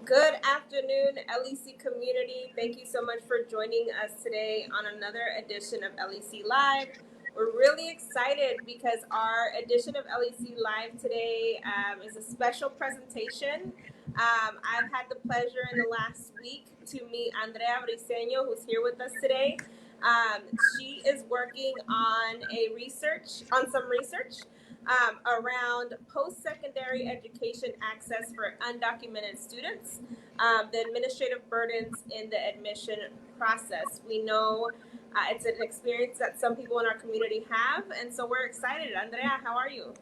Good afternoon, LEC community. Thank you so much for joining us today on another edition of LEC Live. We're really excited because our edition of LEC Live today is a special presentation. I've had the pleasure in the last week to meet Andrea Briceno, who's here with us today. She is working on some research around post-secondary education access for undocumented students, the administrative burdens in the admission process. We know it's an experience that some people in our community have, and so we're excited. Andrea, how are you?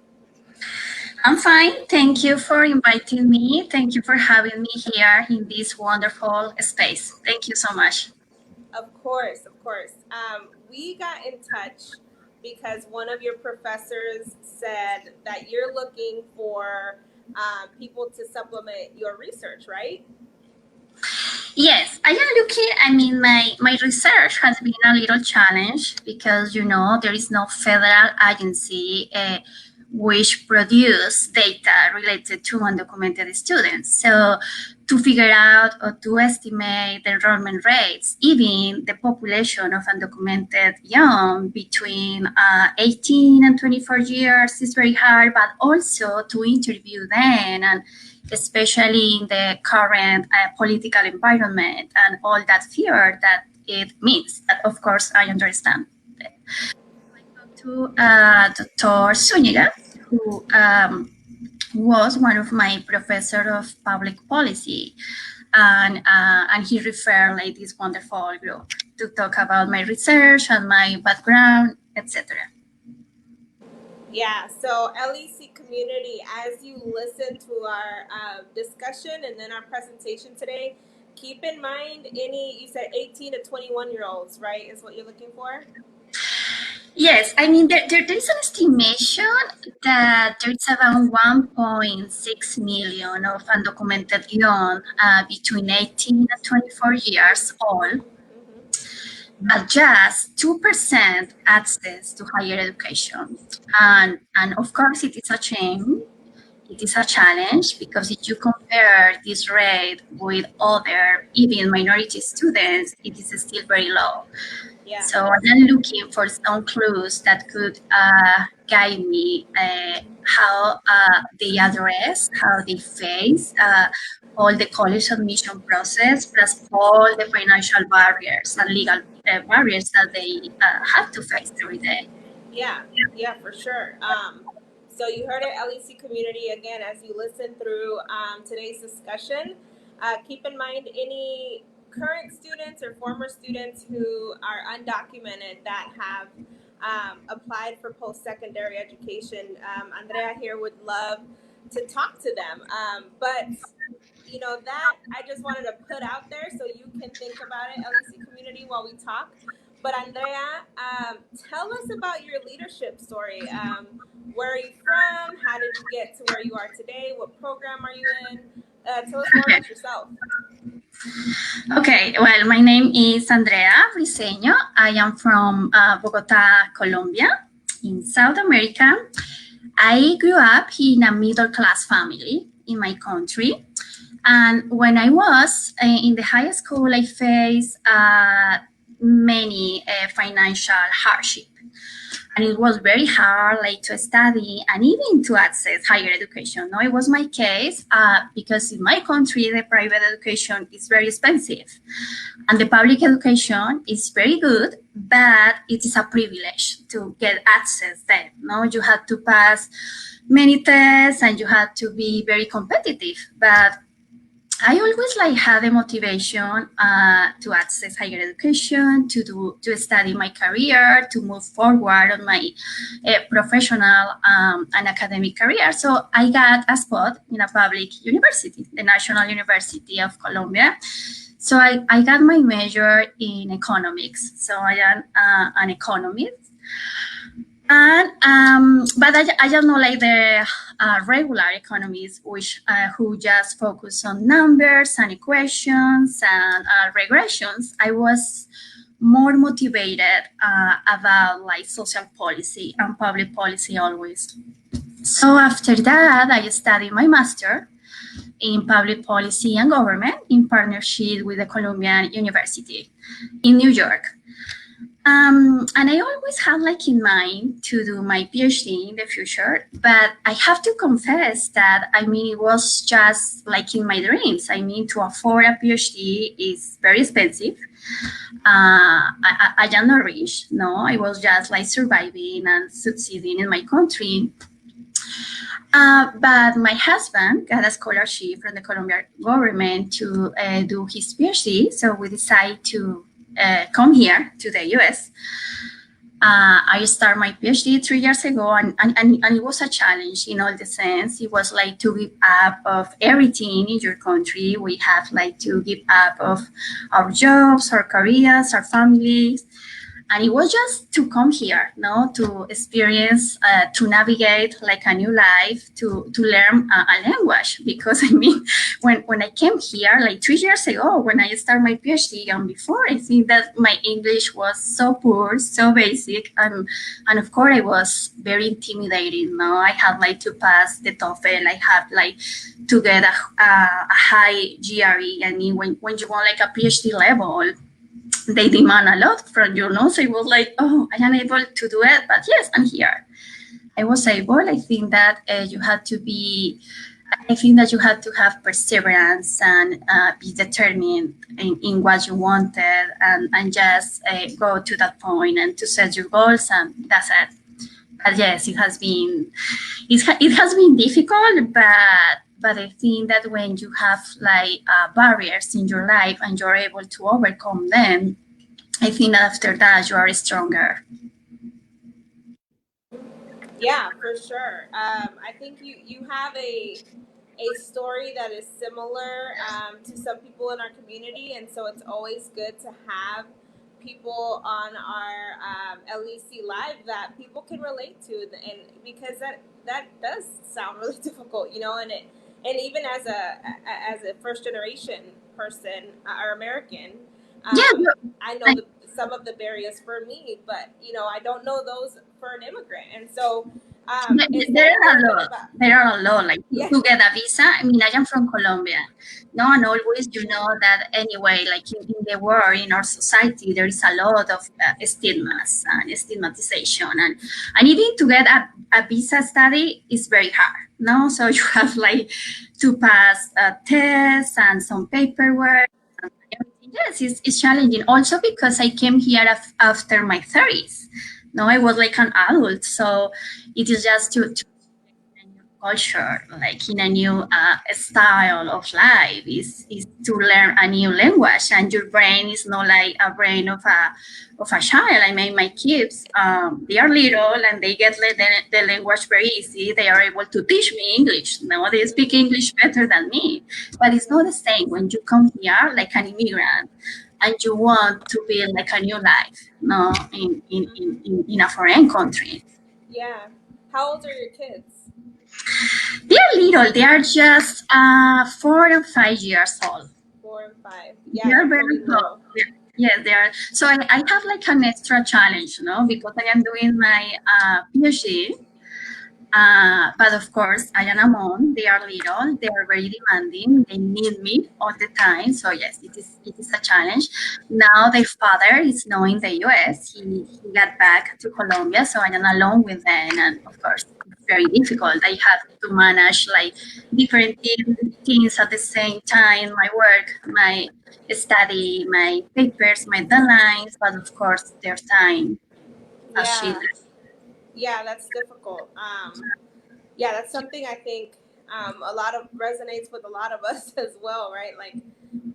I'm fine. Thank you for inviting me. Thank you for having me here in this wonderful space. Thank you so much. Of course, of course. We got in touch because one of your professors said that you're looking for people to supplement your research, right? Yes, I am looking, my research has been a little challenge because, there is no federal agency which produce data related to undocumented students. So to figure out or to estimate the enrollment rates, even the population of undocumented young between 18 and 24 years is very hard, but also to interview them, and especially in the current political environment and all that fear that it means. That, of course, I understand. To Dr. Zuniga, who was one of my professor of public policy, and he referred like this wonderful group to talk about my research and my background, etc. Yeah, so LEC community, as you listen to our discussion and then our presentation today, keep in mind you said 18 to 21-year-olds, right, is what you're looking for? Yes, there is an estimation that there's around 1.6 million of undocumented young between 18 and 24 years old, but just 2% access to higher education. And of course, it is a shame. It is a challenge because if you compare this rate with other, even minority students, it is still very low. Yeah. So I'm looking for some clues that could guide me how they address, how they face all the college admission process, plus all the financial barriers and legal barriers that they have to face every day. Yeah, for sure. So you heard it, LEC community. Again, as you listen through today's discussion, keep in mind any current students or former students who are undocumented that have applied for post-secondary education. Andrea here would love to talk to them. But that I just wanted to put out there so you can think about it, LEC community, while we talk. But Andrea, tell us about your leadership story. Where are you from? How did you get to where you are today? What program are you in? Tell us more about yourself. Okay, well, my name is Andrea Briceno. I am from Bogota, Colombia, in South America. I grew up in a middle-class family in my country. And when I was in the high school, I faced many financial hardship. And it was very hard to study and even to access higher education. No, it was my case because in my country, the private education is very expensive. And the public education is very good, but it is a privilege to get access there. No, you have to pass many tests and you have to be very competitive. But I always had the motivation to access higher education, to study my career, to move forward on my professional and academic career. So I got a spot in a public university, the National University of Colombia. So I got my major in economics. So I am an economist. And but I don't know the regular economists who just focus on numbers and equations and regressions. I was more motivated about social policy and public policy always. So after that, I studied my master in public policy and government in partnership with the Columbian University in New York. And I always had like in mind to do my PhD in the future, but I have to confess that, I mean, it was just like in my dreams. I mean, to afford a PhD is very expensive. I am not rich, no, I was just like surviving and succeeding in my country. But my husband got a scholarship from the Colombian government to do his PhD, so we decided to come here to the US. I started my PhD 3 years ago, and it was a challenge in all the sense. It was like to give up of everything in your country. We have like to give up of our jobs, our careers, our families. And it was just to come here, no, to experience, to navigate like a new life, to learn a language. Because I mean, when I came here like 3 years ago, when I started my PhD and before, I think that my English was so poor, so basic, and of course I was very intimidated. No, I had like to pass the TOEFL. I had like to get a high GRE. I mean, when you want like a PhD level, they demand a lot from you, no? So it was like, oh, I am able to do it, but yes, I'm here. I was able. I think that you had to be, I think that you had to have perseverance and be determined in what you wanted, and just go to that point and to set your goals, and that's it. But yes, it has been difficult, but I think that when you have like barriers in your life and you're able to overcome them, I think that after that you are stronger. Yeah, for sure. I think you have a story that is similar to some people in our community, and so it's always good to have people on our LEC live that people can relate to, and because that does sound really difficult, you know, and even as a first generation person or American, Yeah, I know some of the barriers for me, but you know I don't know those for an immigrant, and so is there that a are a little bit lot. about? There are a lot. Like Yeah. to get a visa. I mean, I am from Colombia. No, and always you know that anyway. Like in the world, in our society, there is a lot of stigmas and stigmatization, and even to get a visa study is very hard. No, so you have like to pass a test and some paperwork. Yes, it's challenging. Also because I came here after my 30s. No, I was like an adult, so it is just to in a new culture, like in a new style of life. Is to learn a new language, and your brain is not like a brain of a child. I mean, my kids, they are little and they get the language very easy. They are able to teach me English. No, they speak English better than me. But it's not the same when you come here like an immigrant and you want to build like a new life, no, in a foreign country. Yeah. How old are your kids? They are little. They are just 4 and 5 years old. 4 and 5. They Yeah, are they're very pretty close. little. Yes, they are. So I have like an extra challenge, no, because I am doing my PhD. But of course, I am a mom. They are little. They are very demanding. They need me all the time. So yes, it is a challenge. Now their father is now in the US. He got back to Colombia, so I am alone with them, and of course, it's very difficult. I have to manage like different things at the same time: my work, my study, my papers, my deadlines, but of course, their time as she. Yeah. Yeah, that's difficult. Yeah, that's something I think a lot of resonates with a lot of us as well, right? Like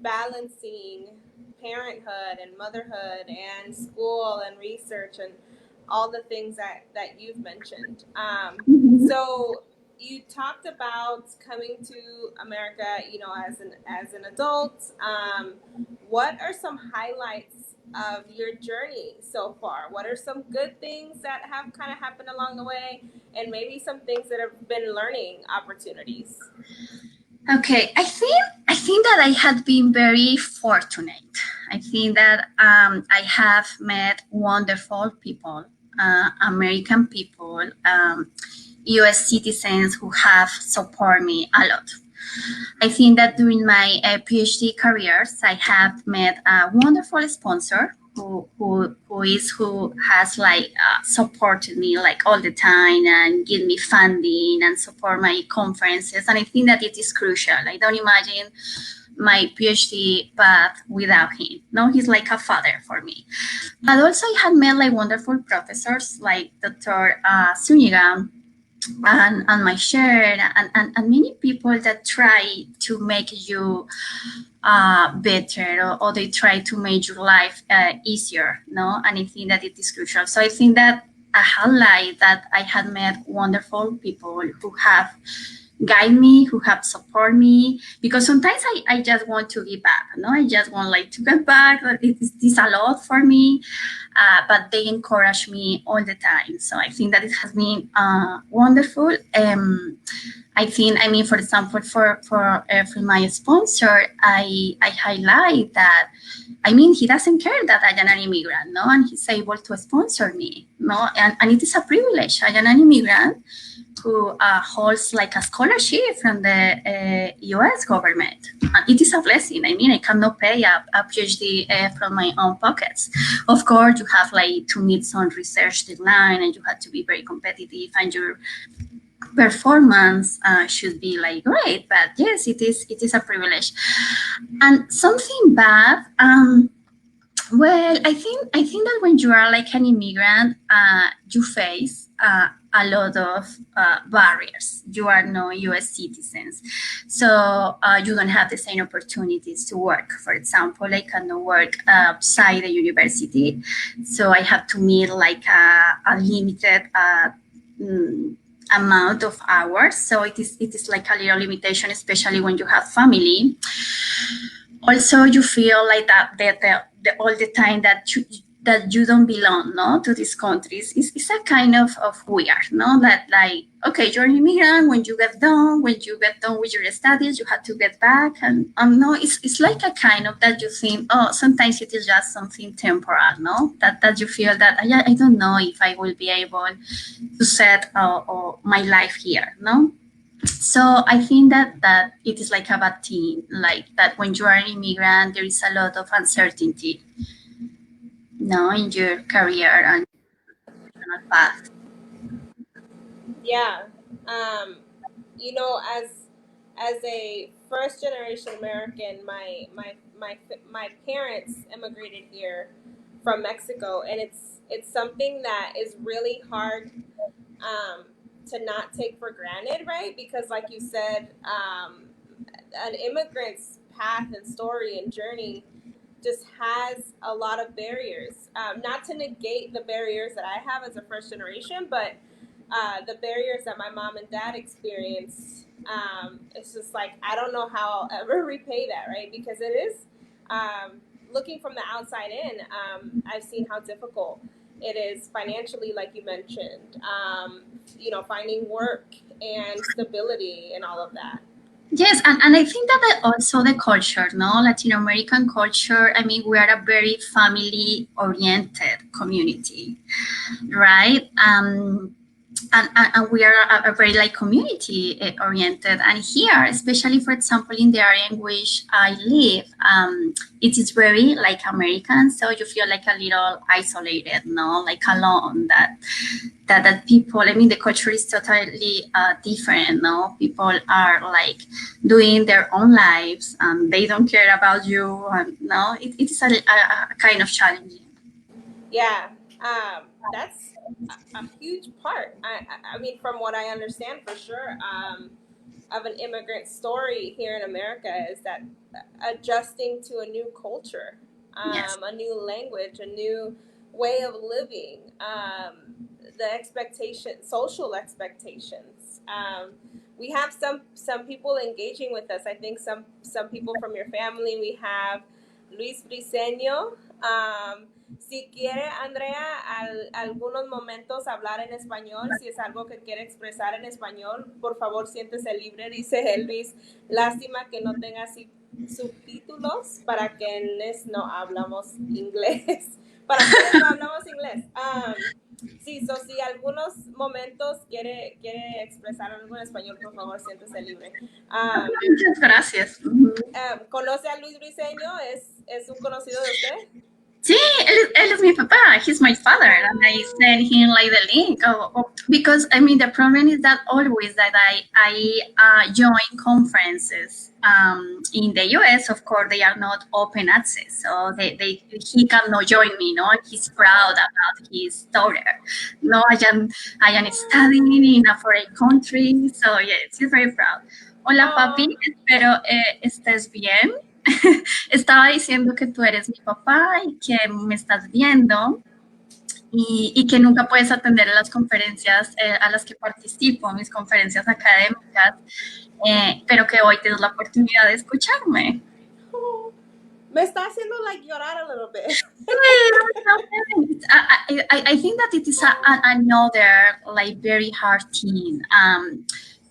balancing parenthood and motherhood and school and research and all the things that you've mentioned. Mhm. So you talked about coming to America, you know, as an adult. What are some highlights of your journey so far? What are some good things that have kind of happened along the way, and maybe some things that have been learning opportunities? Okay, I think that I had been very fortunate. I think that I have met wonderful people, American people, U.S. citizens who have supported me a lot. I think that during my PhD careers, I have met a wonderful sponsor who has like supported me like all the time and give me funding and support my conferences. And I think that it is crucial. I don't imagine my PhD path without him. No, he's like a father for me. But also I had met like wonderful professors like Dr. Suniga and my share and many people that try to make you better, or they try to make your life easier, no? And I think that it is crucial. So I think that a highlight that I had met wonderful people who have guide me, who have support me, because sometimes I just want to give back, no? I just want like to get back. It is a lot for me, but they encourage me all the time. So I think that it has been wonderful. I think, I mean, for example, for my sponsor, I highlight that, I mean, he doesn't care that I am an immigrant, no, and he's able to sponsor me, no, and it is a privilege. I am an immigrant who holds like a scholarship from the U.S. government. And it is a blessing. I mean, I cannot pay a PhD from my own pockets. Of course, you have like to meet some research deadline, and you have to be very competitive, and your performance should be like great. But yes, it is a privilege. And something bad. Well, I think that when you are like an immigrant, you face a lot of barriers. You are no U.S. citizens, so you don't have the same opportunities to work. For example, I cannot work outside the university, so I have to meet like a limited amount of hours. So it is like a little limitation, especially when you have family. Also, you feel like that all the time that you don't belong, no, to these countries. It's a kind of weird, no, that like, okay, you're an immigrant. When you get done with your studies, you have to get back, and no, it's like a kind of that you think, oh, sometimes it is just something temporal, no, that you feel that I don't know if I will be able to set my life here, no. So I think that it is like a bad thing, like that when you are an immigrant, there is a lot of uncertainty, no, in your career and path. Yeah. Um, as a first generation American, my parents immigrated here from Mexico, and it's something that is really hard um, to not take for granted, right? Because, like you said, an immigrant's path and story and journey just has a lot of barriers. Not to negate the barriers that I have as a first generation, but the barriers that my mom and dad experienced, it's just like, I don't know how I'll ever repay that, right? Because it is, looking from the outside in, I've seen how difficult it is financially, like you mentioned, finding work and stability and all of that. Yes, and I think that also the culture, no, Latin American culture. I mean, we are a very family oriented community, right? And we are a very like community oriented, and here, especially for example in the area in which I live, it is very like American, so you feel like a little isolated, no, like alone, that people, I mean, the culture is totally different, no, people are like doing their own lives and they don't care about you, and no, it is a kind of challenging. Yeah, that's a huge part. I mean, from what I understand for sure, of an immigrant story here in America is that adjusting to a new culture, Yes. a new language, a new way of living, the social expectations. We have some people engaging with us. I think some people from your family. We have Luis Briceno. Si quiere, Andrea, algunos momentos hablar en español, si es algo que quiere expresar en español, por favor siéntese libre, dice Elvis. Lástima que no tenga subtítulos para quienes no hablamos inglés. Para quienes no hablamos inglés. Sí, si algunos momentos quiere expresar algo en español, por favor, siéntese libre. Muchas gracias. ¿Conoce a Luis Briceño? ¿Es un conocido de usted? Sí, él es mi papá. He's my father, and I sent him like the link. Because I mean, the problem is that always that I join conferences in the US. Of course, they are not open access, so he cannot join me. No, he's proud about his daughter. No, I am studying in a foreign country, so yes, he's very proud. Hola, papi. Espero estés bien. Estaba diciendo que tú eres mi papá y que me estás viendo y que nunca puedes atender a las conferencias a las que participo, mis conferencias académicas, pero que hoy tienes la oportunidad de escucharme. Me está haciendo like llorar a little bit. I think that it is another like very hard thing.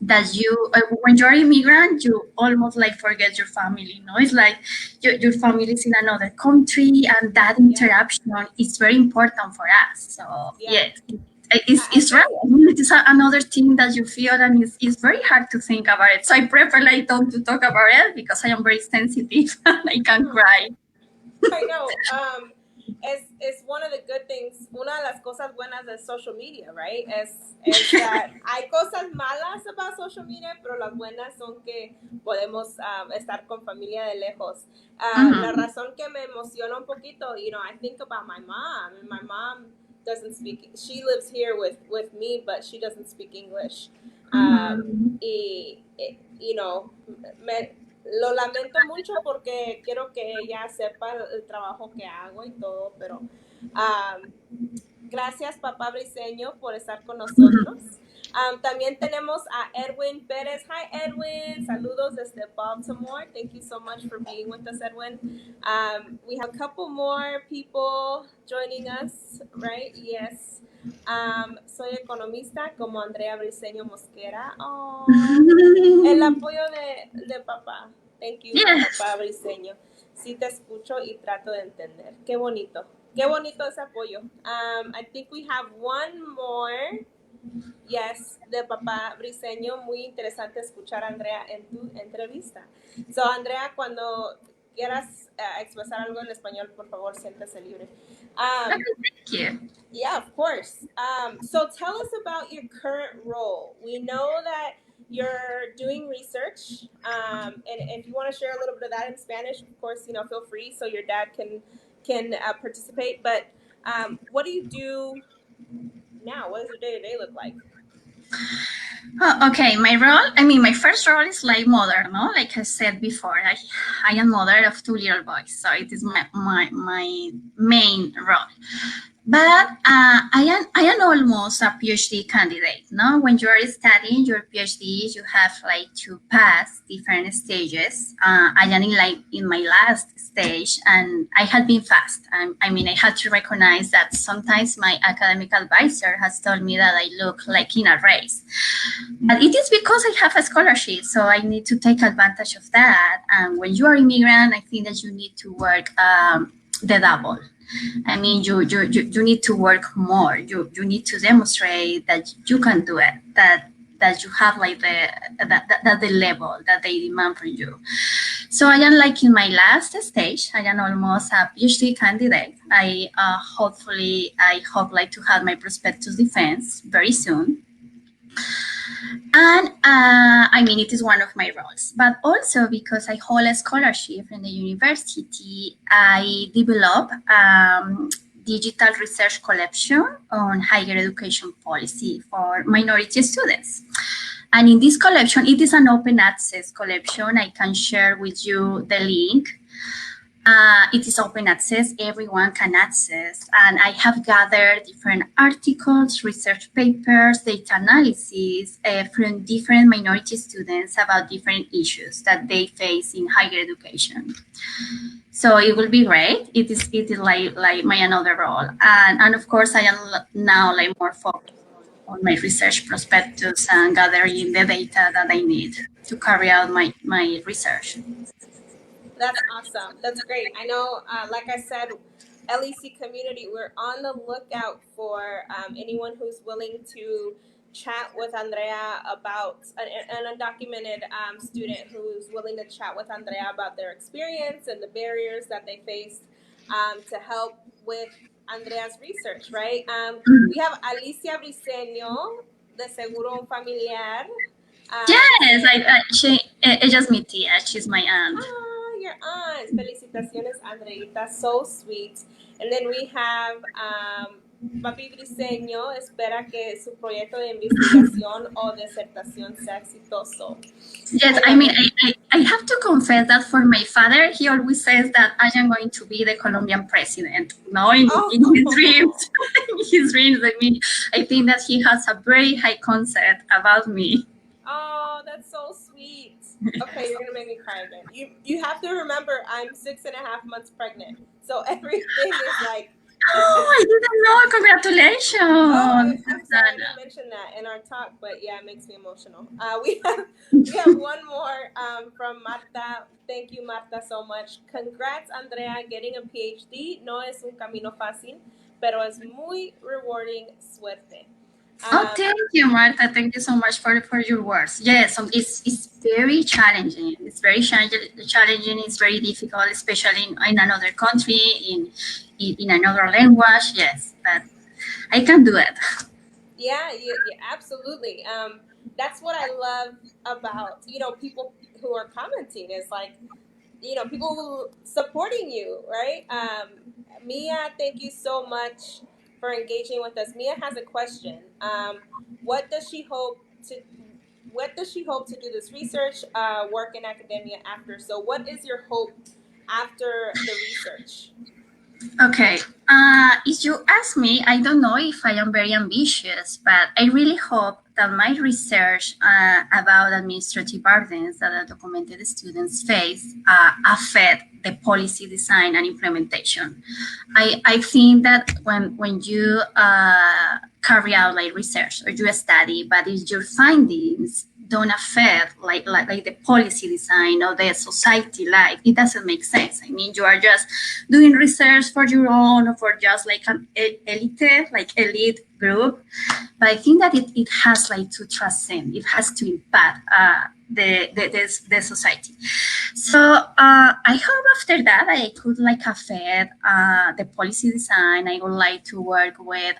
That you, when you're an immigrant, you almost like forget your family. No, it's like your family is in another country, and that interaction is very important for us. So yes, it's right. I mean, it is another thing that you feel, and it's very hard to think about it. So I prefer like don't to talk about it because I am very sensitive and I can cry. I know. Es one of the good things, una de las cosas buenas de social media, right? Es that hay cosas malas about social media, pero las buenas son que podemos estar con familia de lejos. La razón que me emociona un poquito, I think about my mom, and my mom doesn't speak, she lives here with me, but she doesn't speak English. Lo lamento mucho porque quiero que ella sepa el trabajo que hago y todo, pero gracias, papá Briceño, por estar con nosotros. También tenemos a Edwin Pérez. Hi, Edwin. Saludos desde Baltimore. Thank you so much for being with us, Edwin. We have a couple more people joining us, right? Yes. Soy economista como Andrea Briceño Mosquera. Oh, el apoyo de papá. Thank you, papá Briceño. Sí te escucho y trato de entender. Qué bonito. Qué bonito ese apoyo. I think we have one more. Yes, de papá Briceño. Muy interesante escuchar a Andrea en tu entrevista. So, Andrea, cuando quieras expresar algo en español, por favor, siéntese libre. Thank you. Yeah, of course. So tell us about your current role. We know that you're doing research, and if you want to share a little bit of that in Spanish, of course, feel free so your dad can participate. But what do you do now? What does your day-to-day look like? Oh, okay, my first role is like mother, no? Like I said before, I am mother of 2 little boys, so it is my main role. But I am almost a PhD candidate, no? When you are studying your PhD, you have like to pass different stages. I am in my last stage, and I had been fast. I had to recognize that sometimes my academic advisor has told me that I look like in a race. But it is because I have a scholarship, so I need to take advantage of that. And when you are immigrant, I think that you need to work the double. You need to work more. You need to demonstrate that you can do it, that you have like the level that they demand from you. So I am like in my last stage. I am almost a PhD candidate. I hope like to have my prospectus defense very soon. And it is one of my roles, but also because I hold a scholarship in the university, I develop digital research collection on higher education policy for minority students. And in this collection, it is an open access collection. I can share with you the link. It is open access, everyone can access, and I have gathered different articles, research papers, data analysis from different minority students about different issues that they face in higher education. So it will be great. It is like my another role, and of course I am now like more focused on my research prospectus and gathering the data that I need to carry out my research. That's awesome. That's great. I know, like I said, LEC community, we're on the lookout for anyone who's willing to chat with Andrea about an undocumented student who's willing to chat with Andrea about their experience and the barriers that they faced to help with Andrea's research, right? We have Alicia Briceño, de Seguro Un Familiar. Yes, Dice, ella es mi tía. She's my aunt. your aunt. Felicitaciones, Andreita. So sweet. And then we have Papi Briseño. Espera que su proyecto de investigación o disertación sea exitoso. Yes, I I love mean, it. I have to confess that for my father, he always says that I am going to be the Colombian president. No, in his dreams, Oh, in his dreams. I mean, I think that he has a very high concept about me. oh, that's so sweet. Okay, you're gonna make me cry again. You have to remember I'm 6.5 months pregnant, so everything is like. Oh, I didn't know. Oh, Congratulations, I'm sorry I Susanna. didn't mention that in our talk, but yeah, it makes me emotional. We have one more from Marta. Thank you, Marta, so much. Congrats, Andrea, getting a PhD. No es un camino fácil, pero es muy rewarding. Suerte. Oh, thank you, Marta. Thank you so much for your words. Yes, it's very challenging. It's very challenging. It's very difficult, especially in another country, in another language. Yes, but I can do it. Yeah, absolutely. That's what I love about people who are commenting. Is like people supporting you, right? Mia, thank you so much for engaging with us. Mia has a question. What does she hope to? What does she hope to do this research work in academia after? So, what is your hope after the research? Okay. If you ask me, I don't know if I am very ambitious, but I really hope that my research about administrative burdens that undocumented students face affect the policy design and implementation. I think that when you carry out like research or you study, but if your findings don't affect like the policy design or the society life, it doesn't make sense. I mean, you are just doing research for your own or for just like an elite group. But I think that it has like to transcend. It has to impact the society. So I hope after that I could like affect the policy design. I would like to work with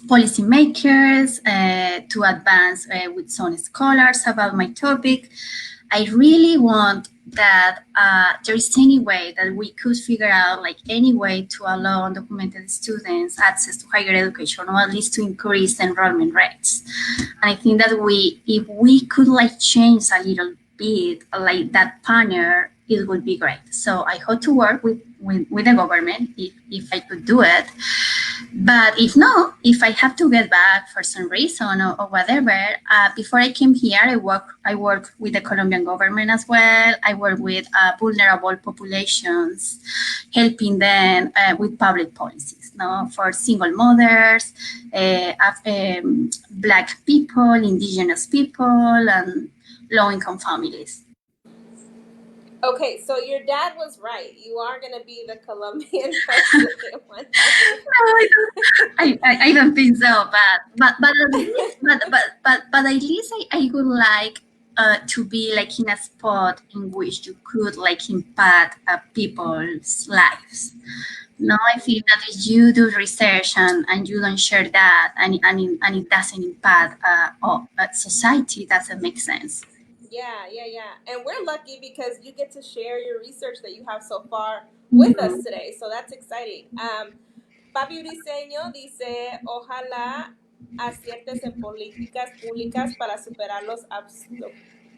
policymakers to advance with some scholars about my topic. I really want that there is any way that we could figure out like any way to allow undocumented students access to higher education or at least to increase enrollment rates. And I think that if we could like change a little bit like that panel, it would be great. So I hope to work with the government if I could do it. But if not, if I have to get back for some reason or whatever, before I came here, I work with the Colombian government as well. I work with vulnerable populations, helping them with public policies, no, for single mothers, Black people, Indigenous people, and low-income families. Okay, so your dad was right. You are going to be the Colombian president one day. I don't think so, but at least but at least I would like to be like in a spot in which you could like impact people's lives. No, I think that if you do research and you don't share that and it doesn't impact society, it doesn't make sense. Yeah. And we're lucky because you get to share your research that you have so far with us today. So that's exciting. Papi Briseño dice, ojalá aciertes en políticas públicas para superar los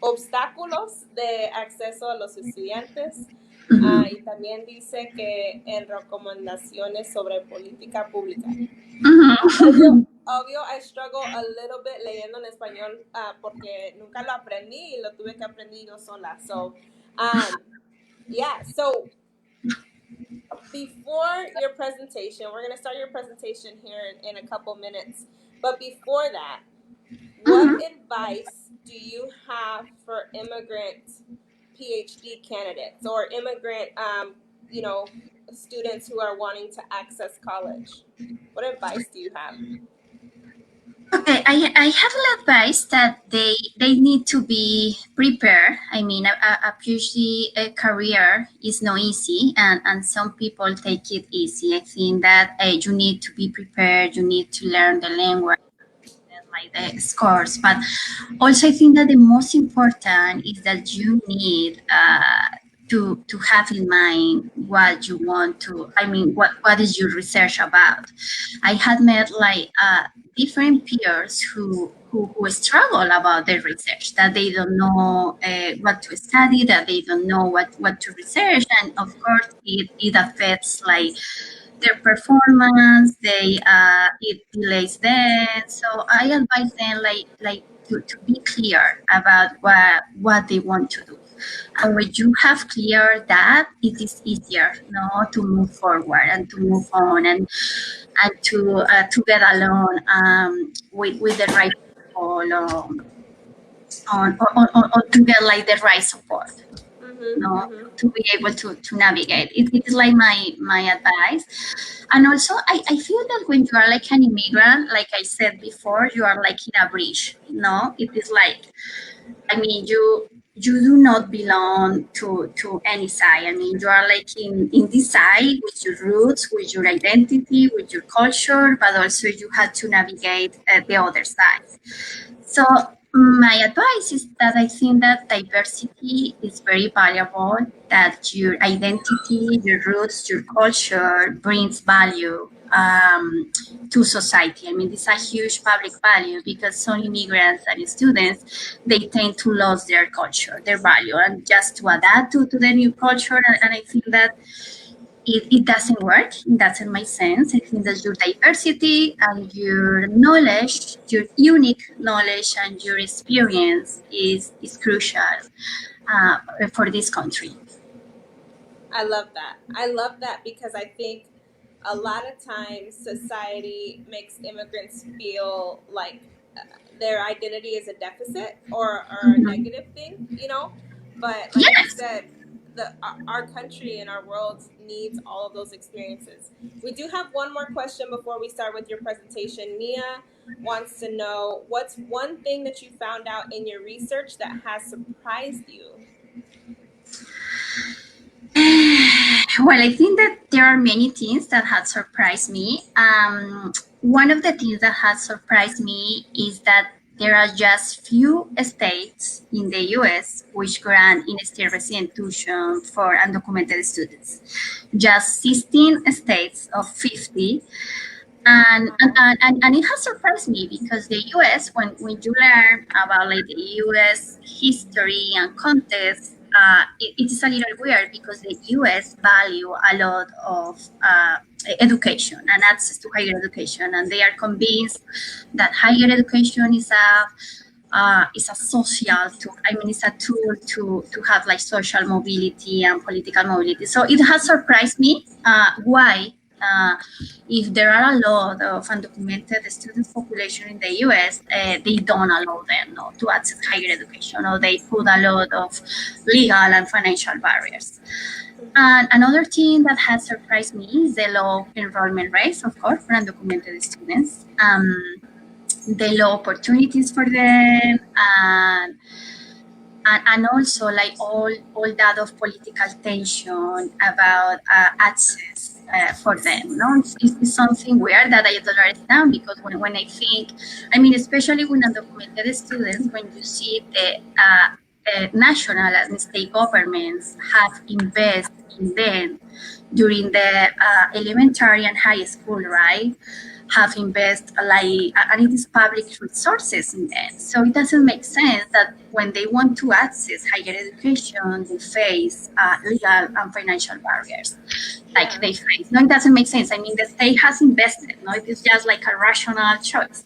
obstáculos de acceso a los estudiantes. Y también dice que en recomendaciones sobre política pública. Obvio, I struggle a little bit leyendo en español porque nunca lo aprendí y lo tuve que aprender yo sola. So, yeah. So, before your presentation, we're going to start your presentation here in a couple minutes. But before that, what advice do you have for immigrant PhD candidates or immigrant, you know, students who are wanting to access college? What advice do you have? Okay, I have an advice that they need to be prepared. I mean, a PhD career is not easy, and some people take it easy. I think that you need to be prepared. You need to learn the language, like the scores, but also I think that the most important is that you need to have in mind what you want to. I mean, what is your research about? I had met like different peers who struggle about their research, that they don't know what to study, that they don't know what to research, and of course it affects like their performance. It delays them. So I advise them to be clear about what they want to do. And when you have clear that, it is easier, to move forward and to move on, and to get along with the right people, or to get like the right support, to be able to navigate. It is like my advice. And also, I feel that when you are like an immigrant, like I said before, you are like in a bridge. It is like, I mean, you do not belong to any side. I mean, you are like in this side with your roots, with your identity, with your culture, but also you have to navigate the other side. So my advice is that I think that diversity is very valuable, that your identity, your roots, your culture brings value to society. I mean, it's a huge public value, because some immigrants and students, they tend to lose their culture, their value, and just to adapt to the new culture. And I think that it doesn't work. It doesn't make sense. I think that your diversity and your knowledge, your unique knowledge and your experience is crucial for this country. I love that. I love that because I think a lot of times society makes immigrants feel like their identity is a deficit or a Mhm. negative thing, But like you Yes. said, our country and our world needs all of those experiences. We do have one more question before we start with your presentation. Mia wants to know, what's one thing that you found out in your research that has surprised you? Well, I think that there are many things that have surprised me. One of the things that has surprised me is that there are just few states in the U.S. which grant in-state restitution for undocumented students. Just 16 states of 50. And it has surprised me, because the US, when you learn about like the US history and context, it is a little weird, because the US value a lot of education and access to higher education, and they are convinced that higher education is a social tool. I mean, it's a tool to have like social mobility and political mobility. So it has surprised me why, if there are a lot of undocumented student population in the US, they don't allow them to access higher education, or they put a lot of legal and financial barriers. And another thing that has surprised me is the low enrollment rates, of course, for undocumented students. The low opportunities for them, and also like all that of political tension about access for them. No, it's something weird that I don't understand, because when I think, I mean, especially when undocumented students, when you see the national and state governments have invested in them during the elementary and high school, right? Have invested like, and it is public resources in them. So it doesn't make sense that when they want to access higher education, they face legal and financial barriers like Yeah. they face. No, it doesn't make sense. I mean, the state has invested. No, it is just like a rational choice.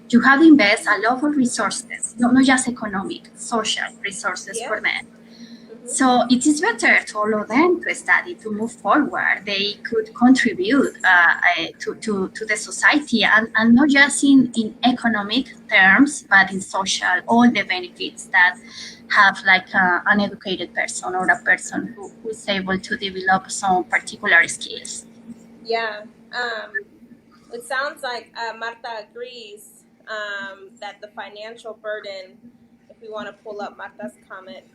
You have invested a lot of resources, not just economic, social resources Yeah. for them. So it is better to allow them to study, to move forward. They could contribute to the society, and not just in economic terms, but in social, all the benefits that have like an educated person or a person who is able to develop some particular skills. Yeah. It sounds like Marta agrees that the financial burden, if we want to pull up Marta's comment,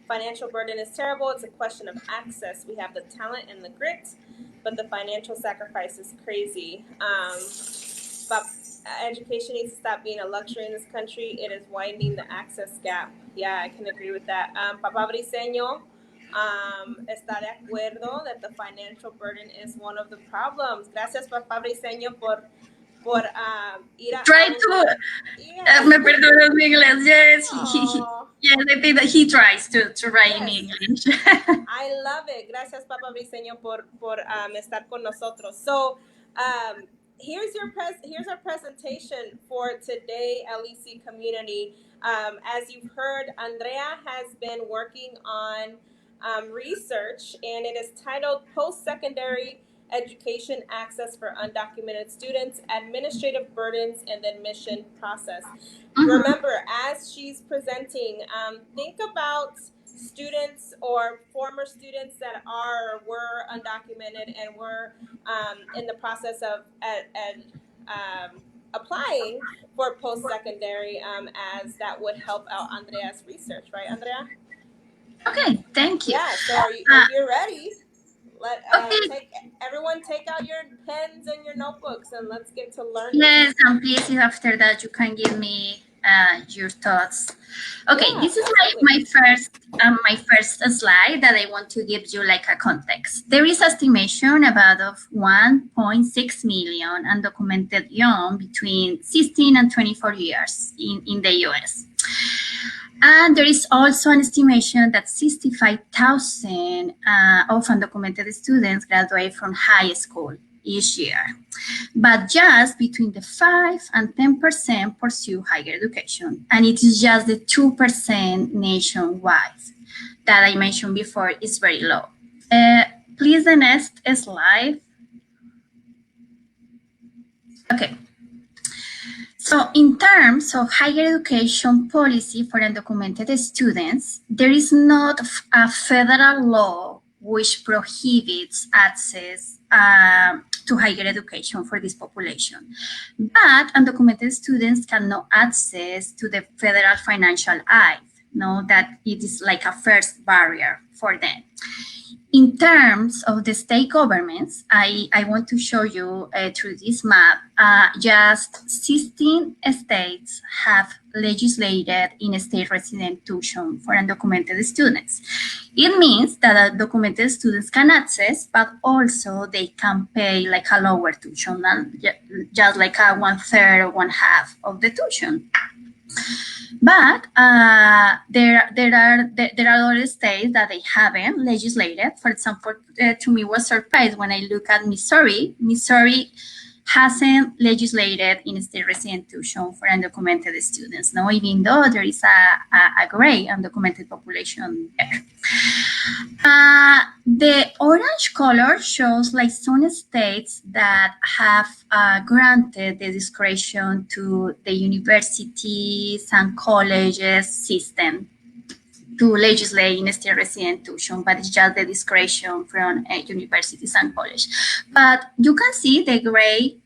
financial burden is terrible. It's a question of access. We have the talent and the grit, but the financial sacrifice is crazy. But education needs to stop being a luxury in this country. It is widening the access gap. Yeah, I can agree with that. Papa Briceño está de acuerdo that the financial burden is one of the problems. Gracias, Papa Briceño, por ir a... Try to... me perdonas mi inglés. Yes, yes, I think that he tries to write in English. I love it. Gracias, Papa Briceño, por estar con nosotros. So, here's our presentation for today, LEC community. As you've heard, Andrea has been working on research, and it is titled Post-Secondary Education Access for Undocumented Students, Administrative Burdens and the Admission Process. Remember, as she's presenting, think about students or former students that were undocumented and were in the process of applying for post-secondary, as that would help out Andrea's research, right, Andrea? Okay, thank you. Yeah, so if you're ready, everyone take out your pens and your notebooks and let's get to learning. Yes, and please, after that, you can give me your thoughts. Okay, yeah, this is my first slide that I want to give you like a context. There is estimation about of 1.6 million undocumented young between 16 and 24 years in the US. And there is also an estimation that 65,000 of undocumented students graduate from high school each year. But just between the 5 and 10% pursue higher education. And it is just the 2% nationwide that I mentioned before is very low. Please, the next slide. Okay. So in terms of higher education policy for undocumented students, there is not a federal law which prohibits access to higher education for this population. But undocumented students cannot access to the federal financial aid, that it is like a first barrier for them. In terms of the state governments, I want to show you through this map, just 16 states have legislated in state resident tuition for undocumented students. It means that undocumented students can access, but also they can pay like a lower tuition, just like a 1/3 or 1/2 of the tuition. But there are other states that they haven't legislated. For example, to me was surprised when I look at Missouri. Missouri hasn't legislated in state resident tuition for undocumented students, even though there is a great undocumented population there. The orange color shows like some states that have granted the discretion to the universities and colleges system to legislate in state resident tuition, but it's just the discretion from universities and college. But you can see the gray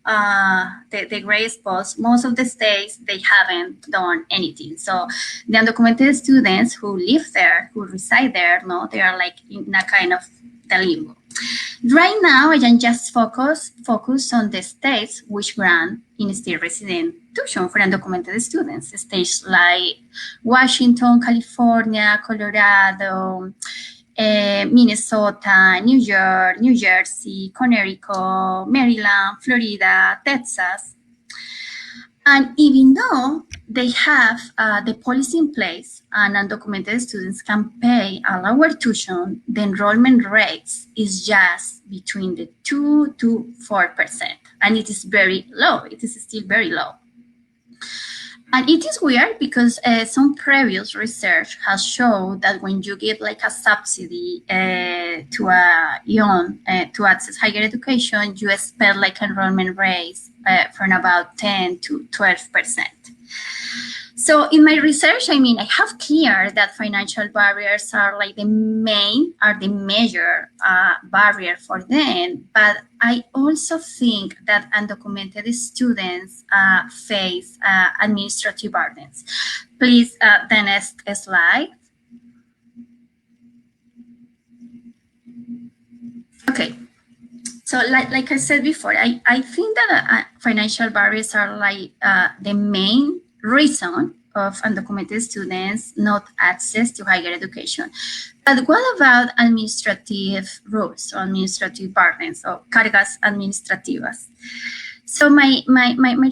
spots. Most of the states, they haven't done anything. So the undocumented students who live there, who reside there, they are like in a kind of the limbo. Right now, I can just focus on the states which grant in state resident tuition for undocumented students. States like Washington, California, Colorado, Minnesota, New York, New Jersey, Connecticut, Maryland, Florida, Texas. And even though they have the policy in place and undocumented students can pay a lower tuition, the enrollment rates is just between the 2 to 4%. And it is very low. It is still very low. And it is weird because some previous research has shown that when you give like a subsidy to a young to access higher education, you expect like enrollment rates from about 10 to 12%. So in my research, I mean, I have clear that financial barriers are like the major barrier for them. But I also think that undocumented students face administrative burdens. Please, the next slide. Okay. So like I said before, I think that financial barriers are like the main reason of undocumented students not access to higher education. But what about administrative rules or administrative burdens or cargas administrativas? So my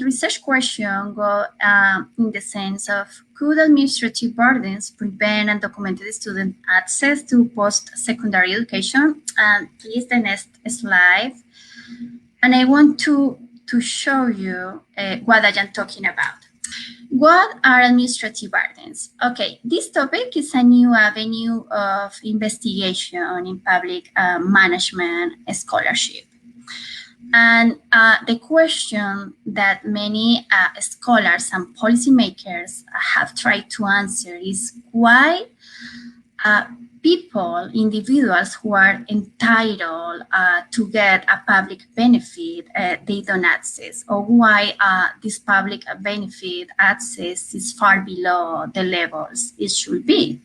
research question go in the sense of could administrative burdens prevent undocumented student access to post-secondary education? And please the next slide. And I want to show you what I am talking about. What are administrative burdens? Okay, this topic is a new avenue of investigation in public management scholarship. And the question that many scholars and policymakers have tried to answer is why people, individuals who are entitled to get a public benefit, they don't access, or why this public benefit access is far below the levels it should be.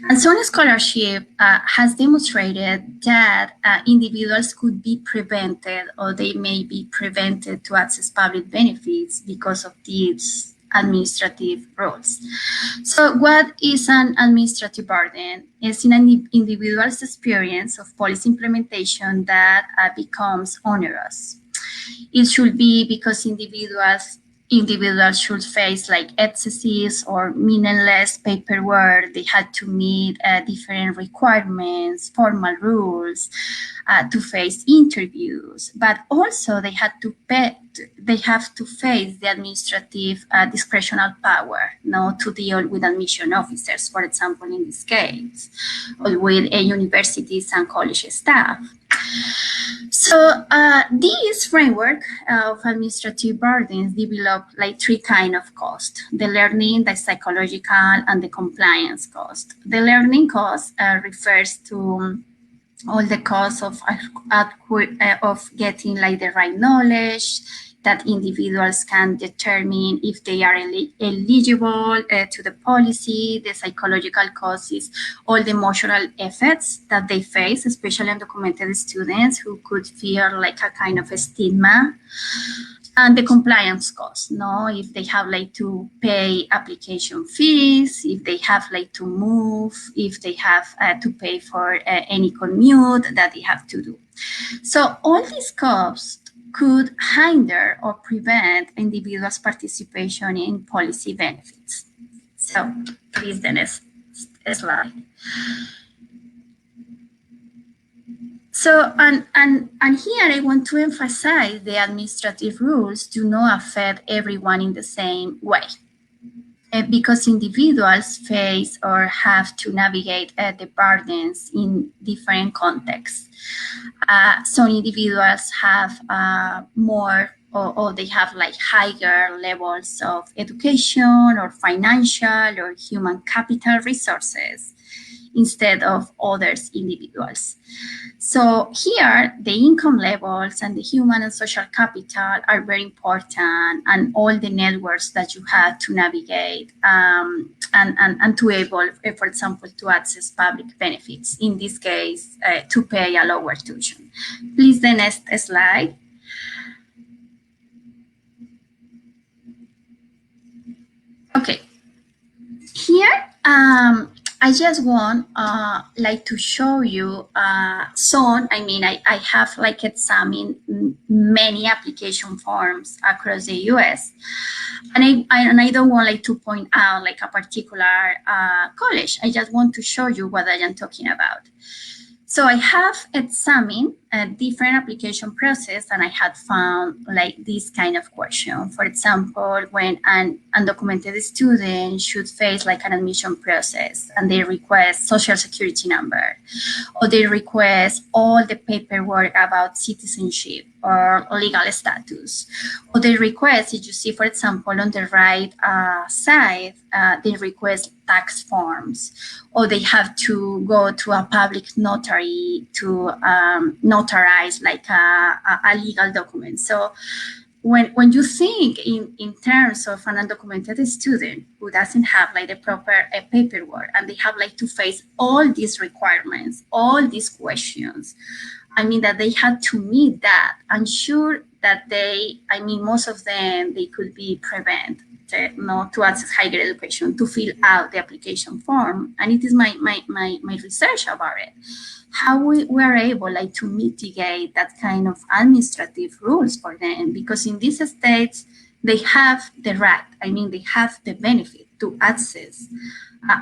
And so scholarship has demonstrated that individuals could be prevented or they may be prevented to access public benefits because of these administrative rules. So what is an administrative burden? It's an individual's experience of policy implementation that becomes onerous. It should be because individuals should face like excesses or meaningless paperwork. They had to meet different requirements, formal rules, to face interviews, but also they have to face the administrative discretional power, to deal with admission officers, for example, in this case, or with universities and college staff. So this framework of administrative burdens developed like three kinds of cost: the learning, the psychological, and the compliance cost. The learning cost refers to all the costs of getting like the right knowledge, that individuals can determine if they are eligible to the policy. The psychological causes, all the emotional effects that they face, especially undocumented students who could feel like a kind of a stigma. And the compliance costs, if they have like to pay application fees, if they have like to move, if they have to pay for any commute that they have to do. So all these costs could hinder or prevent individuals' participation in policy benefits. So please, the next slide. So, and here I want to emphasize the administrative rules do not affect everyone in the same way, because individuals face or have to navigate the burdens in different contexts. Some individuals have more or they have like higher levels of education or financial or human capital resources instead of others individuals. So here, the income levels and the human and social capital are very important, and all the networks that you have to navigate and to able, for example, to access public benefits, in this case, to pay a lower tuition. Please, the next slide. Okay. Here, I just want like to show you some. I mean, I have like examined many application forms across the U.S. and I don't want like to point out like a particular college. I just want to show you what I am talking about. So I have examined a different application process, and I had found like this kind of question. For example, when an undocumented student should face like an admission process and they request social security number, or they request all the paperwork about citizenship or legal status, or they request, if you see, for example, on the right side, they request tax forms, or they have to go to a public notary to notarize like a legal document. So when you think in terms of an undocumented student who doesn't have like the proper paperwork, and they have like to face all these requirements, all these questions, I mean that they had to meet that. I'm sure that most of them, they could be prevented to access higher education, to fill out the application form. And it is my research about it, how we were able like to mitigate that kind of administrative rules for them, because in these states they have the right, they have the benefit to access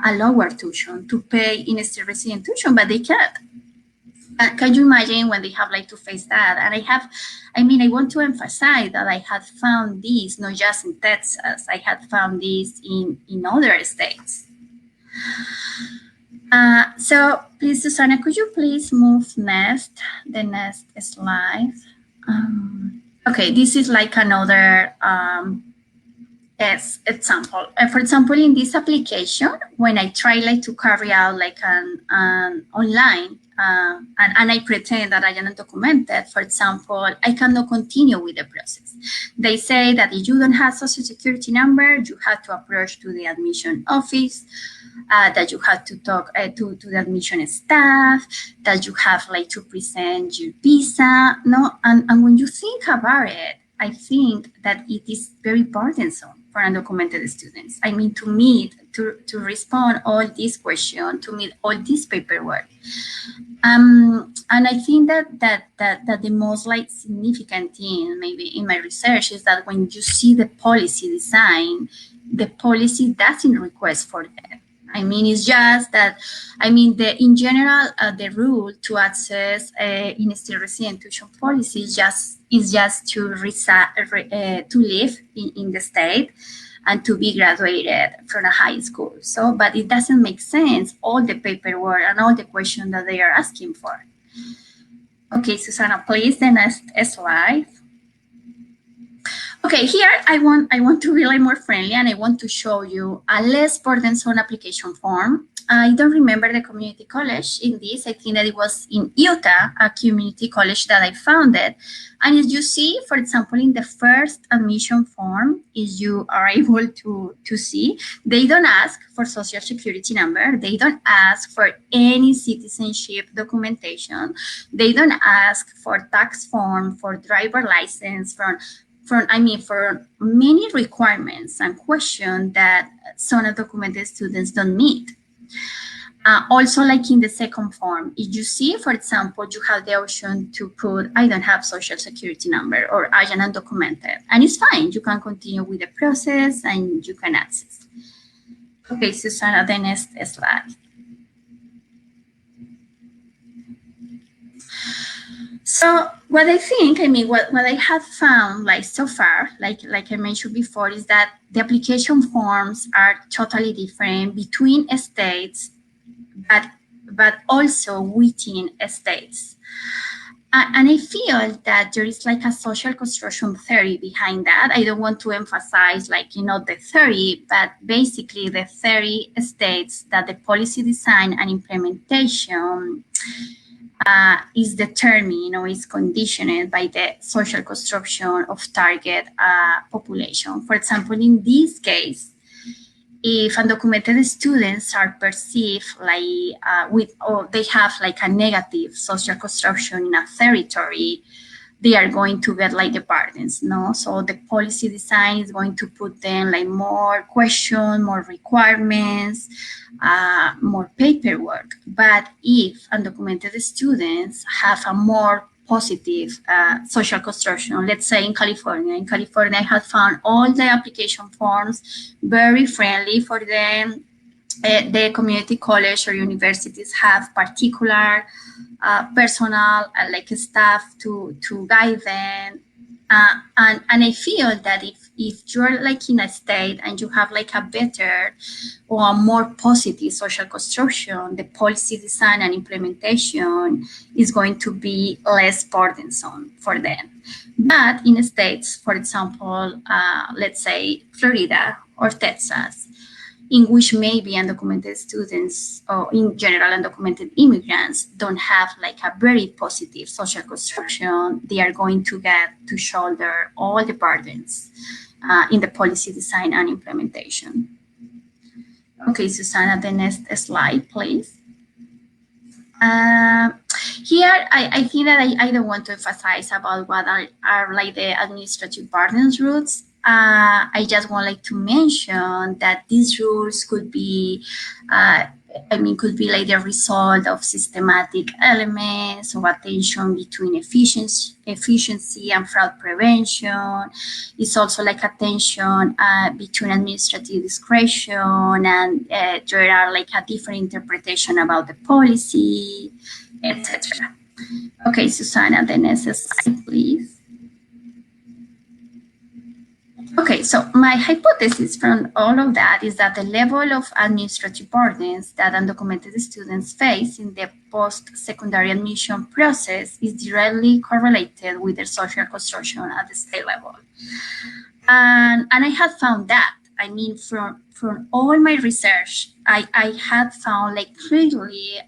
a lower tuition, to pay in state resident tuition, but they can't. Can you imagine when they have like to face that? And I want to emphasize that I had found this not just in Texas, I had found this in other states. So please, Susanna, could you please move the next slide? Okay, this is like another example. For example, in this application, when I try like to carry out like an online, and I pretend that I am undocumented, for example, I cannot continue with the process. They say that if you don't have social security number, you have to approach to the admission office, that you have to talk to the admission staff, that you have like to present your visa, and when you think about it, I think that it is very burdensome for undocumented students. To respond all these questions, to meet all this paperwork. And I think that the most like significant thing maybe in my research is that when you see the policy design, the policy doesn't request for that. It's just that, in general, the rule to access in state resident tuition policy is just to live in the state and to be graduated from a high school. So, but it doesn't make sense, all the paperwork and all the questions that they are asking for. Okay, Susanna, please, the next slide. Okay, here I want to be like more friendly, and I want to show you a less burdensome application form. I don't remember the community college in this. I think that it was in Utah, a community college that I founded. And as you see, for example, in the first admission form, as you are able to see, they don't ask for social security number. They don't ask for any citizenship documentation. They don't ask for tax form, for driver license, for many requirements and questions that some undocumented students don't meet. Also, like in the second form, if you see, for example, you have the option to put, I don't have social security number, or I am undocumented, and it's fine. You can continue with the process and you can access. Okay, Susanna, the next slide. So what I think, what I have found like so far, like I mentioned before, is that the application forms are totally different between states, but also within states. And I feel that there is like a social construction theory behind that. I don't want to emphasize the theory, but basically the theory states that the policy design and implementation is determined, is conditioned by the social construction of target population. For example, in this case, if undocumented students are perceived or they have like a negative social construction in a territory, they are going to get like the burdens, So the policy design is going to put them like more questions, more requirements, more paperwork. But if undocumented students have a more positive social construction, let's say in California, I have found all the application forms very friendly for them. the community college or universities have particular personal like staff to guide them. And I feel that if you're like in a state and you have like a better or a more positive social construction, the policy design and implementation is going to be less burdensome for them. But in states, for example, let's say Florida or Texas, in which maybe undocumented students or in general undocumented immigrants don't have like a very positive social construction, they are going to get to shoulder all the burdens in the policy design and implementation. Okay, Susanna, the next slide, please. Here, I think that I don't want to emphasize about what are like the administrative burdens roots. I just want like to mention that these rules could be, could be like the result of systematic elements of attention between efficiency and fraud prevention. It's also like attention between administrative discretion and there are like a different interpretation about the policy, etc. Okay, Susanna, the next slide, please. Okay, so my hypothesis from all of that is that the level of administrative burdens that undocumented students face in the post-secondary admission process is directly correlated with their social construction at the state level. And I have found that. I mean, from all my research, I had found like clearly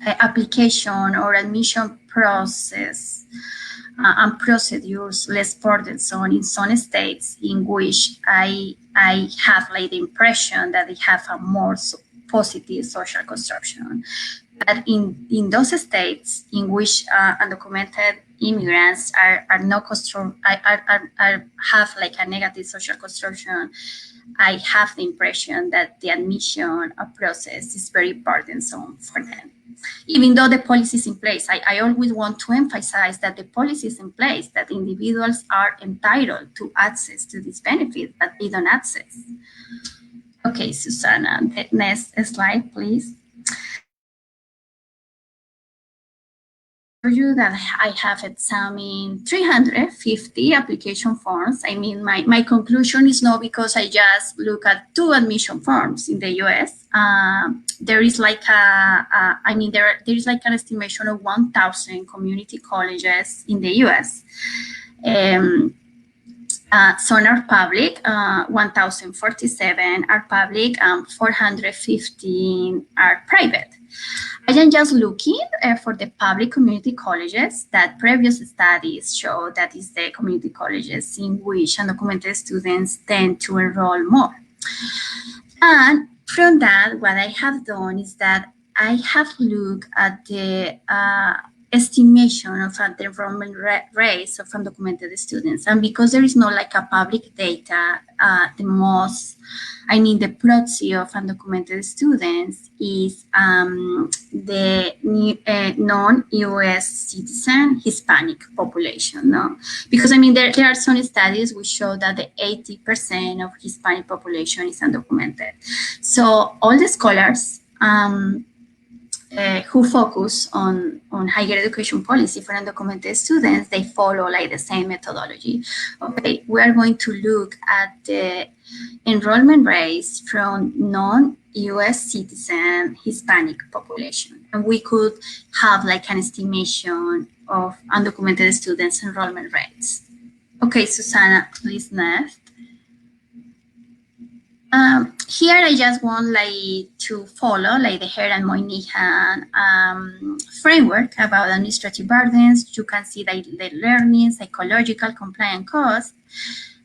application or admission process and procedures less burdensome in some states in which I have like the impression that they have a more positive social construction. But in those states in which undocumented immigrants are have like a negative social construction, I have the impression that the admission process is very burdensome for them. Even though the policy is in place, I always want to emphasize that the policy is in place, that individuals are entitled to access to this benefit, but they don't access. Okay, Susanna, the next slide, please. You that I have examined 350 application forms. I mean, my conclusion is no, because I just look at 2 admission forms in the US. There is like there is like an estimation of 1,000 community colleges in the US. Some are public, 1,047 are public, 415 are private. I am just looking for the public community colleges that previous studies show that is the community colleges in which undocumented students tend to enroll more. And from that, what I have done is that I have looked at the estimation of the enrollment rates of undocumented students. And because there is no like a public data, the proxy of undocumented students is the non-US citizen Hispanic population, no? Because there are some studies which show that the 80% of Hispanic population is undocumented. So all the scholars who focus on higher education policy for undocumented students, they follow like the same methodology. Okay, we are going to look at the enrollment rates from non-US citizen Hispanic population. And we could have like an estimation of undocumented students enrollment rates. Okay, Susanna, please next. Here I just want like to follow like the Hare and Moynihan framework about administrative burdens. You can see the learning, psychological, compliance costs.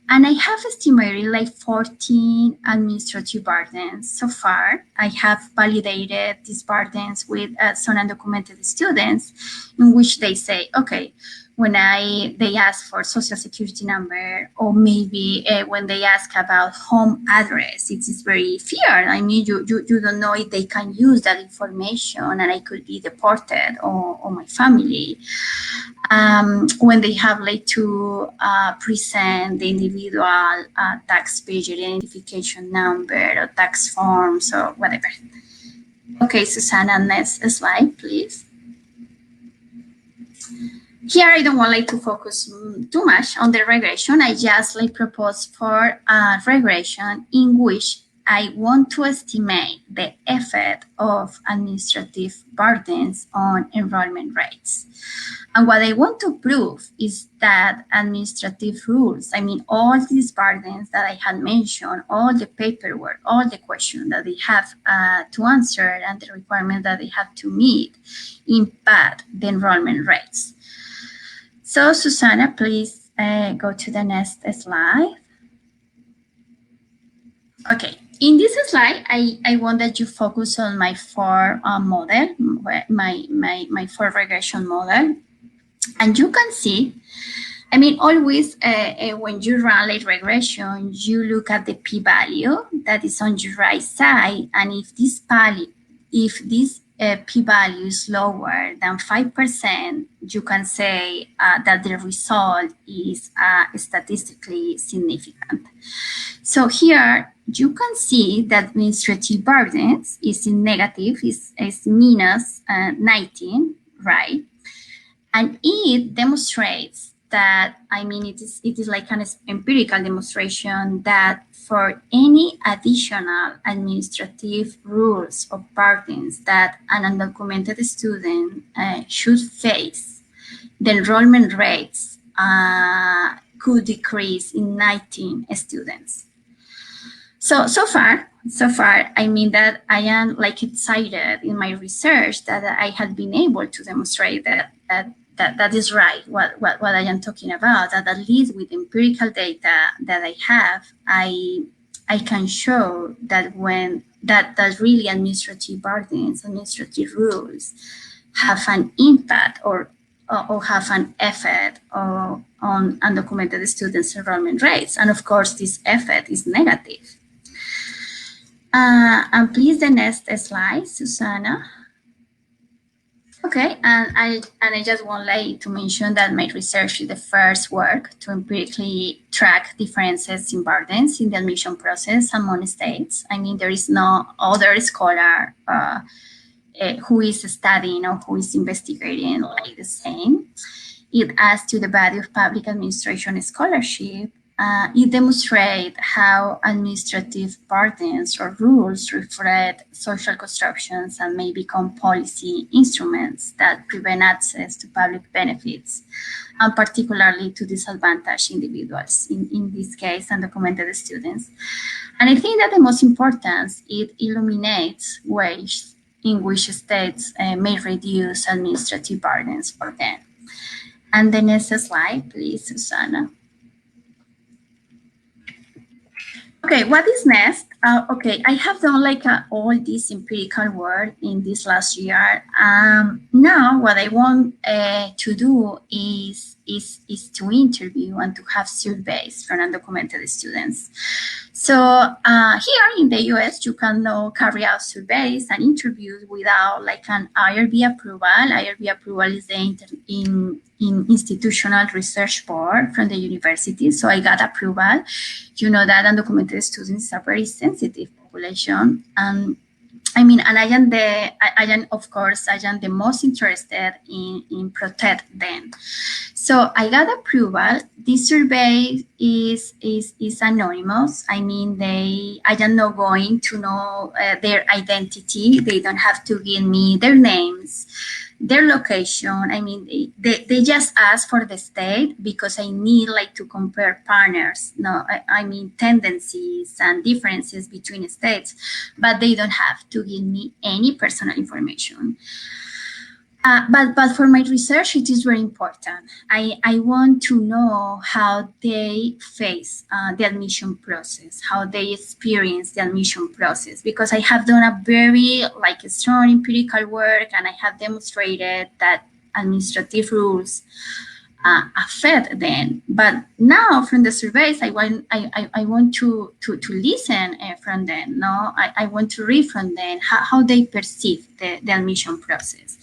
And I have estimated like 14 administrative burdens so far. I have validated these burdens with some undocumented students in which they say, okay, when they ask for social security number, or maybe when they ask about home address, it is very fear. I mean, you don't know if they can use that information and I could be deported or my family. when they have like to present the individual taxpayer identification number or tax forms or whatever. Okay, Susanna, next slide, please. Here, I don't want like to focus too much on the regression. I just like propose for a regression in which I want to estimate the effect of administrative burdens on enrollment rates. And what I want to prove is that administrative rules, I mean, all these burdens that I had mentioned, all the paperwork, all the questions that they have to answer and the requirements that they have to meet impact the enrollment rates. So, Susanna, please go to the next slide. Okay, in this slide, I want that you focus on my four model, my four regression model. And you can see, I mean, always when you run like regression, you look at the p-value that is on your right side. And if this p-value is lower than 5%, you can say that the result is statistically significant. So here you can see that administrative burdens is in negative, is minus 19, right? And it demonstrates that, I mean, it is like an empirical demonstration that for any additional administrative rules or burdens that an undocumented student should face, the enrollment rates could decrease in 19 students. So far, I mean that I am like excited in my research that I have been able to demonstrate that is right, what I am talking about, that at least with empirical data that I have, I can show that when that really administrative burdens, administrative rules have an impact or have an effect on undocumented students' enrollment rates. And of course, this effect is negative. And please, the next slide, Susanna. Okay, and I just want like to mention that my research is the first work to empirically track differences in burdens in the admission process among states. I mean, there is no other scholar who is studying or who is investigating like the same. It adds to the value of public administration scholarship. It demonstrates how administrative burdens or rules reflect social constructions and may become policy instruments that prevent access to public benefits, and particularly to disadvantaged individuals, in this case, undocumented students. And I think that the most important, it illuminates ways in which states may reduce administrative burdens for them. And the next slide, please, Susanna. Okay, what is next? Okay, I have done like all this empirical work in this last year. Now, what I want to do is to interview and to have surveys from undocumented students. So here in the US, you can now carry out surveys and interviews without like an IRB approval. IRB approval is the institutional research board from the university. So I got approval. You know that undocumented students are a very sensitive population. I mean, and I am the most interested in protect them. So I got approval. This survey is anonymous. I mean, I am not going to know their identity. They don't have to give me their names, their location. I mean, they just ask for the state because I need like to compare partners. No, I mean tendencies and differences between states, but they don't have to give me any personal information. But for my research, it is very important. I want to know how they face the admission process, how they experience the admission process, because I have done a very like strong empirical work, and I have demonstrated that administrative rules affect them. But now from the surveys, I want to listen from them. No, I want to read from them how they perceive the admission process,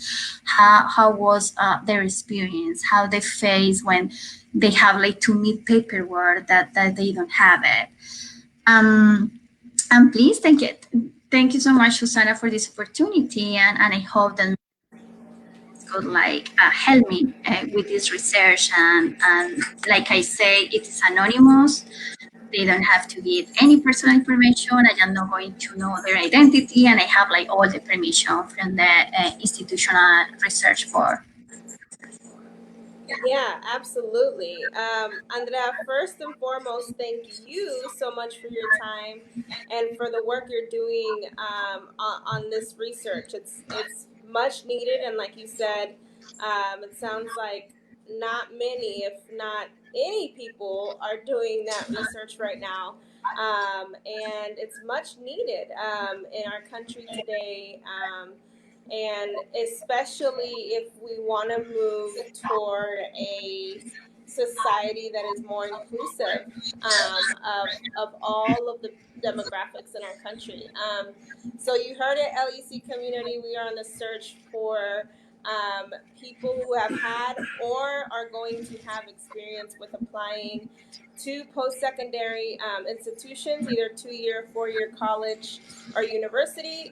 how was their experience, how they face when they have like to meet paperwork that they don't have it. And please thank you so much, Susana, for this opportunity, and I hope that could like help me with this research, and like I say, it is anonymous. They don't have to give any personal information. I am not going to know their identity, and I have like all the permission from the institutional research board. Yeah, absolutely. Andrea, first and foremost, thank you so much for your time and for the work you're doing on this research. It's much needed, and like you said, it sounds like not many, if not any people, are doing that research right now. And it's much needed in our country today. And especially if we want to move toward a society that is more inclusive of all of the demographics in our country. So you heard it, LEC community, we are on the search for people who have had or are going to have experience with applying to post-secondary institutions, either 2-year, 4-year college or university.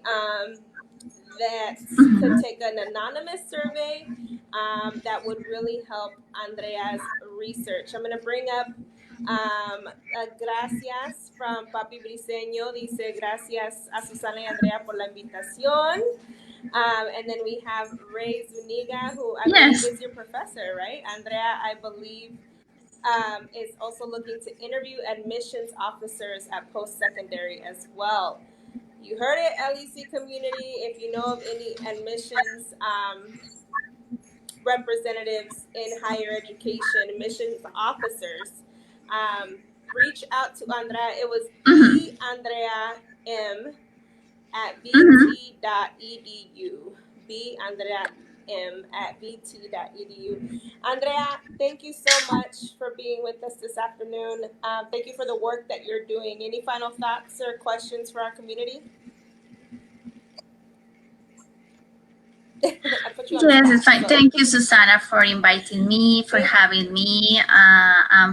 That could take an anonymous survey that would really help Andrea's research. I'm going to bring up gracias from Papi Briceno. Dice gracias a Susana y Andrea por la invitación. And then we have Ray Zuniga, who I believe is your professor, right? Andrea, I believe, is also looking to interview admissions officers at post-secondary as well. You heard it, LEC community. If you know of any admissions representatives in higher education, admissions officers, reach out to Andrea. It was Andrea M at bt.edu. Andrea M at bt.edu. Andrea, thank you so much for being with us this afternoon. Thank you for the work that you're doing. Any final thoughts or questions for our community? Yes, it's fine. Thank you, Susana, for inviting me, for having me,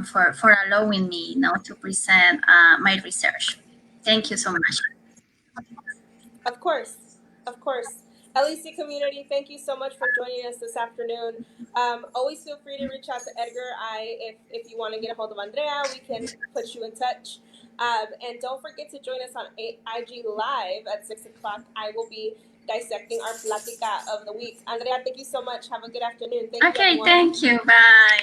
for allowing me now to present my research. Thank you so much. Of course, of course. LEC community, thank you so much for joining us this afternoon. Always feel free to reach out to Edgar. If you want to get a hold of Andrea, we can put you in touch. And don't forget to join us on IG Live at 6 o'clock. I will be dissecting our Platica of the week. Andrea, thank you so much. Have a good afternoon. Thank you, everyone. Thank you. Bye.